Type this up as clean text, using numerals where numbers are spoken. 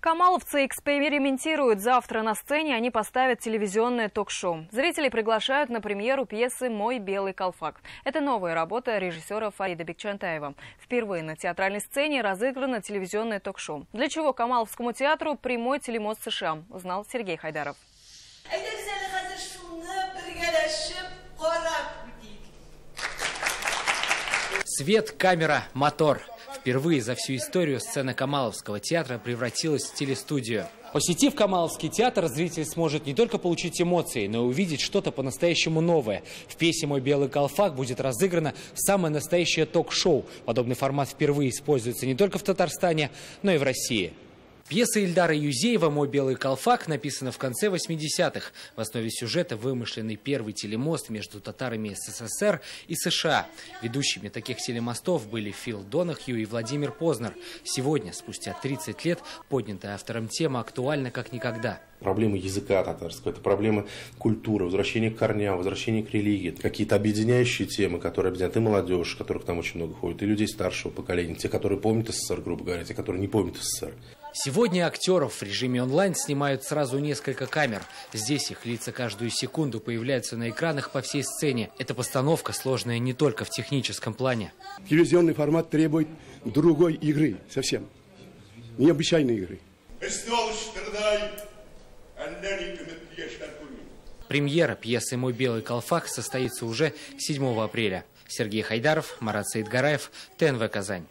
Камаловцы экспериментируют. Завтра на сцене они поставят телевизионное ток-шоу. Зрителей приглашают на премьеру пьесы «Мой белый колфак». Это новая работа режиссера Фарида Бекчантаева. Впервые на театральной сцене разыграно телевизионное ток-шоу. Для чего Камаловскому театру прямой телемост США, узнал Сергей Хайдаров. Свет, камера, мотор. Впервые за всю историю сцена Камаловского театра превратилась в телестудию. Посетив Камаловский театр, зритель сможет не только получить эмоции, но и увидеть что-то по-настоящему новое. В пьесе «Мой белый колфак» будет разыграно самое настоящее ток-шоу. Подобный формат впервые используется не только в Татарстане, но и в России. Пьеса Ильдара Юзеева «Мой белый колфак» написана в конце 80-х. В основе сюжета вымышленный первый телемост между татарами СССР и США. Ведущими таких телемостов были Фил Донахью и Владимир Познер. Сегодня, спустя 30 лет, поднятая автором тема актуальна как никогда. Проблемы языка татарского, это проблемы культуры, возвращение к корням, возвращение к религии. Какие-то объединяющие темы, которые объединяют и молодежь, которых там очень много ходит, и людей старшего поколения, те, которые помнят СССР, грубо говоря, те, которые не помнят СССР. Сегодня актеров в режиме онлайн снимают сразу несколько камер. Здесь их лица каждую секунду появляются на экранах по всей сцене. Эта постановка сложная не только в техническом плане. Телевизионный формат требует другой игры совсем. Необычайной игры. Премьера пьесы «Мой белый колфак» состоится уже 7 апреля. Сергей Хайдаров, Марат Саидгараев, ТНВ Казань.